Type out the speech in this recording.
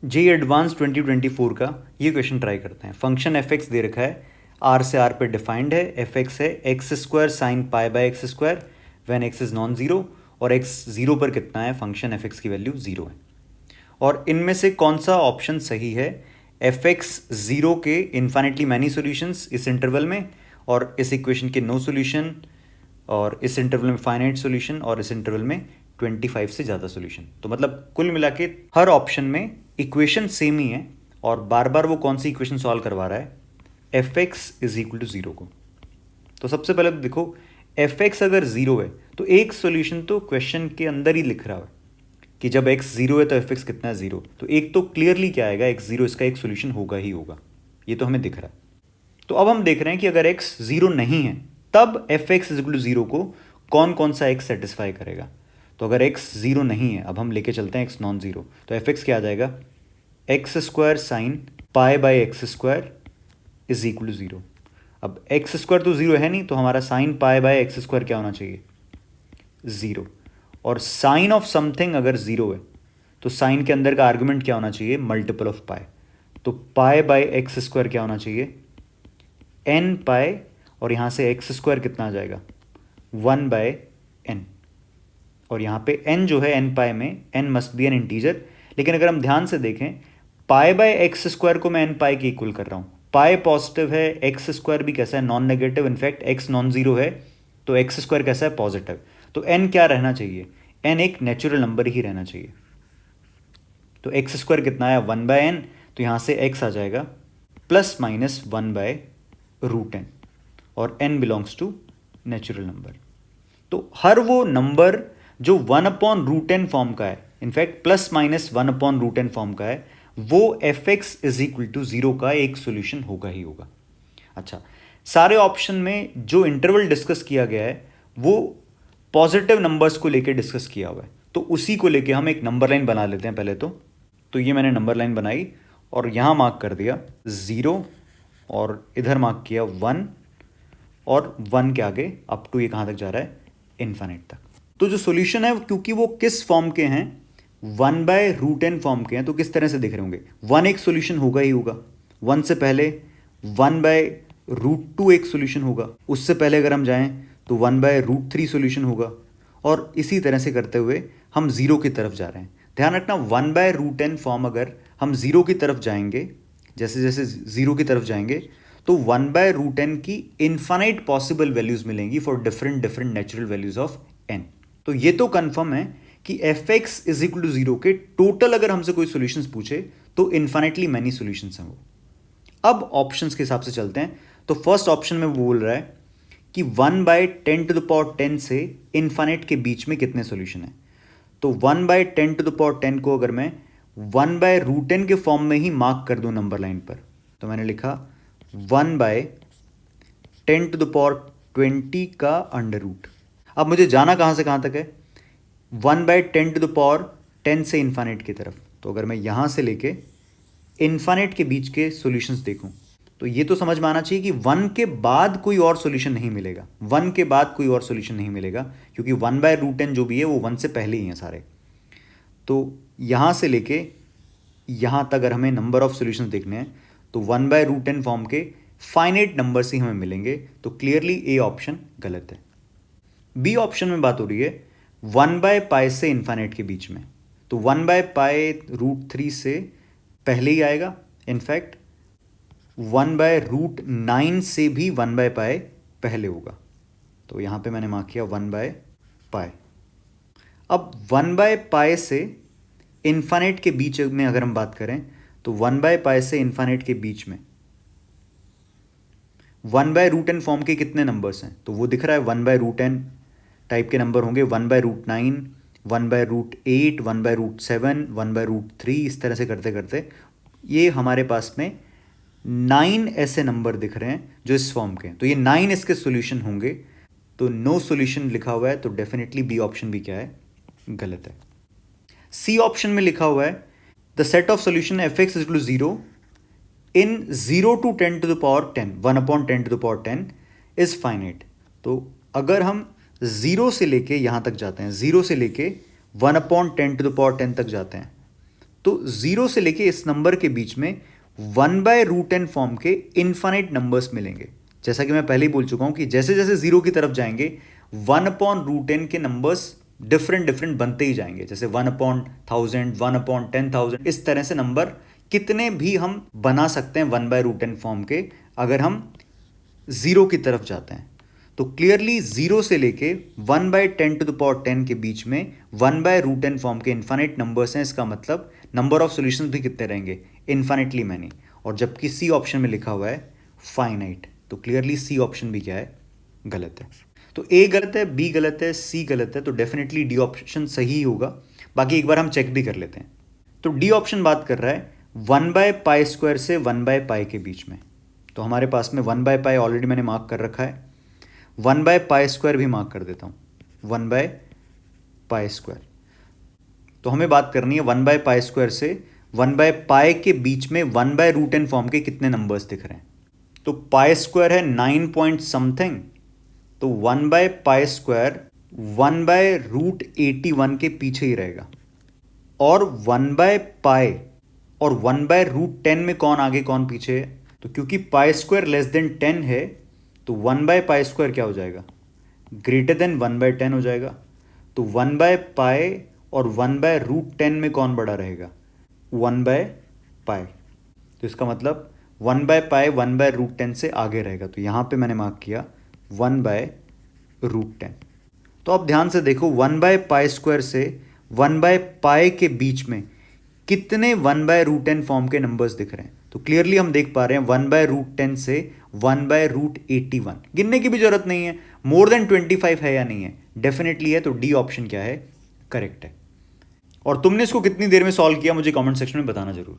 जे advance 2024 का ये question try करते हैं। फंक्शन एफ एक्स दे रखा है, आर से आर पे डिफाइंड है। एफ एक्स है x square sine pi by x square when x is non zero, और एक्स जीरो पर कितना है, फंक्शन एफ एक्स की वैल्यू जीरो है। और इनमें से कौन सा ऑप्शन सही है? एफ एक्स जीरो के इन्फाइनेटली मैनी सॉल्यूशंस इस इंटरवल में, और इस इक्वेशन के नो सॉल्यूशन, और इस इंटरवल में फाइनाइट सॉल्यूशन, और इस इंटरवल में 25 से ज़्यादा सॉल्यूशन। तो मतलब कुल मिला के हर ऑप्शन में इक्वेशन सेम ही है, और बार बार वो कौन सी इक्वेशन सॉल्व करवा रहा है, f x is equal to zero को। तो सबसे पहले देखो, एफ एक्स अगर जीरो है तो एक सॉल्यूशन तो क्वेश्चन के अंदर ही लिख रहा है कि जब एक्स जीरो है तो एफ एक्स कितना है, जीरो। तो एक तो क्लियरली क्या आएगा, एक्स जीरो, इसका एक सॉल्यूशन होगा ही होगा, ये तो हमें दिख रहा है। तो अब हम देख रहे हैं कि अगर एक्स जीरो नहीं है तब f x is equal to zero को कौन कौन सा एक्स सेटिस्फाई करेगा। तो अगर एक्स जीरो नहीं है, अब हम लेके चलते हैं एक्स नॉन जीरो, तो एफ एक्स क्या आ जाएगा, x square sine pi by x square is equal to zero. अब एक्स स्क्वायर तो जीरो है नहीं, तो हमारा sine pi by x square क्या होना चाहिए, जीरो। और साइन ऑफ समथिंग अगर जीरो है तो साइन के अंदर का आर्गुमेंट क्या होना चाहिए, मल्टीपल ऑफ पाई। तो पाई बाय एक्स स्क्वायर क्या होना चाहिए, एन पाई, और यहां से एक्स स्क्वायर कितना आ जाएगा, वन बाय एन। और यहाँ पे n जो है n पाई में, n must be N integer. लेकिन अगर हम ध्यान से देखें, पाई बाय एक्स स्क्वायर को मैं n पाई के इक्वल कर रहा हूँ। पाई पॉजिटिव है, एक्स स्क्वायर भी कैसा है, non negative, in fact x non zero है, तो एक्स स्क्वायर कैसा है, पॉजिटिव। तो n क्या रहना चाहिए, n एक नेचुरल नंबर ही रहना चाहिए। तो एक्स स्क्वायर कितना है, वन बाय एन, तो यहाँ से x आ जाएगा plus minus one by root n, और n belongs to natural number. तो हर वो नंबर जो one upon root n form का है, in fact plus minus one upon root n form का है, वो f x is equal to zero का एक सोल्यूशन होगा ही होगा। अच्छा, सारे ऑप्शन में जो इंटरवल डिस्कस किया गया है वो पॉजिटिव नंबर्स को लेकर डिस्कस किया हुआ है, तो उसी को लेकर हम एक नंबर लाइन बना लेते हैं पहले तो ये मैंने नंबर लाइन बनाई और यहां मार्क कर दिया जीरो, और इधर मार्क किया वन, और वन के आगे अप टू ये कहां तक जा रहा है, इन्फिनिट तक। तो जो सॉल्यूशन है, क्योंकि वो किस फॉर्म के हैं, one by root n form के हैं, तो किस तरह से दिख रहे होंगे, वन एक सॉल्यूशन होगा ही होगा। वन से पहले वन बाय रूट टू एक सॉल्यूशन होगा, उससे पहले अगर हम जाएं तो one by root three solution होगा, और इसी तरह से करते हुए हम जीरो की तरफ जा रहे हैं। ध्यान रखना, one by root n form अगर हम जीरो की तरफ जाएंगे, जैसे जैसे जीरो की तरफ जाएंगे, तो वन बाय रूट एन की इन्फाइनाइट पॉसिबल वैल्यूज मिलेंगी for different different natural values of n. तो ये तो कंफर्म है कि f x is equal to zero के टोटल अगर हमसे कोई सॉल्यूशंस पूछे तो इन्फाइनाइटली मैनी सॉल्यूशंस हैं वो। अब ऑप्शंस के हिसाब से चलते हैं। तो फर्स्ट ऑप्शन में वो बोल रहा है कि one by ten to the power ten से इन्फाइनाइट के बीच में कितने सॉल्यूशन हैं। तो one by ten to the power ten को अगर मैं वन बाय रूट एन के फॉर्म में ही मार्क कर दूं नंबर लाइन पर, तो मैंने लिखा one by ten to the power 20 का अंडर रूट। अब मुझे जाना कहां से कहां तक है, one by ten to the power 10 से इन्फाइनाइट की तरफ। तो अगर मैं यहां से लेके इन्फाइनाइट के बीच के सॉल्यूशंस देखूं, तो ये तो समझ में आना चाहिए कि वन के बाद कोई और सॉल्यूशन नहीं मिलेगा, वन के बाद कोई और सॉल्यूशन नहीं मिलेगा, क्योंकि वन बाय रूट एन जो भी है वो वन से पहले ही हैं सारे। तो यहां से लेके यहां तक अगर हमें नंबर ऑफ सॉल्यूशंस देखने हैं तो one by root n form के फाइनाइट नंबर्स ही हमें मिलेंगे। तो क्लियरली ए ऑप्शन गलत है। बी ऑप्शन में बात हो रही है वन बाय पाई से इन्फाइनाइट के बीच में, तो one by pi root three से पहले ही आएगा। In fact one by root nine से भी वन बाय पाई पहले होगा, तो यहां पे मैंने मार्क किया वन बाय पाई। अब वन बाय पाई से इन्फाइनाइट के बीच में अगर हम बात करें, तो वन बाय पाई से इन्फाइनाइट के बीच में one by root n form के कितने नंबर्स हैं, तो वो दिख रहा है one by root n type के नंबर होंगे, one by root nine, one by root eight, one by root seven, one by root three, इस तरह से करते करते ये हमारे पास में 9 ऐसे नंबर दिख रहे हैं जो इस फॉर्म के हैं। तो ये 9 इसके सॉल्यूशन होंगे। तो नो सॉल्यूशन लिखा हुआ है, तो डेफिनेटली बी ऑप्शन भी क्या है, गलत है। सी ऑप्शन में लिखा हुआ है the set of solution f x is equal to zero in 0 to 10 to the power 10, 1 upon 10 to the power 10 is finite. तो अगर हम 0 से लेके यहां तक जाते हैं, 0 से लेके 1 upon 10 to the power 10 तक जाते हैं, तो 0 से लेके इस नंबर के बीच में 1/√n फॉर्म के इनफाइनाइट नंबर्स मिलेंगे। जैसा कि मैं पहले ही बोल चुका हूं कि जैसे जैसे 0 की तरफ जाएंगे 1/√n के नंबर्स डिफरेंट डिफरेंट बनते ही जाएंगे, जैसे 1/1000, 1/10,000, इस तरह से नंबर कितने भी हम बना सकते हैं 1/√n फॉर्म के, अगर हम 0 की तरफ जाते हैं। तो क्लियरली 0 से लेके 1/10⁻10 के बीच में 1/√n फॉर्म के इनफाइनाइट नंबर्स हैं। इसका मतलब नंबर ऑफ सॉल्यूशंस भी कितने रहेंगे, इनफाइनाइटली मैनी। और जबकि सी ऑप्शन में लिखा हुआ है फाइनाइट, तो क्लियरली सी ऑप्शन भी क्या है, गलत है। तो ए गलत है, बी गलत है, सी गलत है, तो डेफिनेटली डी ऑप्शन सही होगा। बाकी एक बार हम चेक भी कर लेते हैं। तो डी ऑप्शन बात कर रहा है 1/π² से 1/π के बीच में। तो हमारे पास में 1/π ऑलरेडी मैंने मार्क कर रखा है, 1/π² भी मार्क कर देता हूं, 1/π²। तो हमें बात करनी है 1/π² से 1/π के बीच में 1/√n फॉर्म के कितने नंबर्स दिख रहे हैं। तो π² है 9 पॉइंट समथिंग, तो 1/π² 1/√81 के पीछे ही रहेगा। और 1/π और 1/√10 में कौन आगे कौन पीछे है, तो क्योंकि π² लेस देन 10 है, तो 1/π² क्या हो जाएगा, ग्रेटर देन 1/10 हो जाएगा। तो 1/π और 1/√10 में कौन बड़ा रहेगा, 1/π। तो इसका मतलब 1/π 1/√10 से आगे रहेगा। तो यहां पे मैंने मार्क किया 1/√10। तो अब ध्यान से देखो 1/π² से 1/π के बीच में कितने 1/√n फॉर्म के नंबर्स दिख रहे हैं। तो क्लियरली हम देख पा रहे हैं 1/√10 से 1/√81। गिनने की भी जरूरत नहीं है, मोर देन 25 है या नहीं है, डेफिनेटली है। तो डी ऑप्शन क्या है, करेक्ट है। और तुमने इसको कितनी देर में सॉल्व किया मुझे कमेंट सेक्शन में बताना जरूर।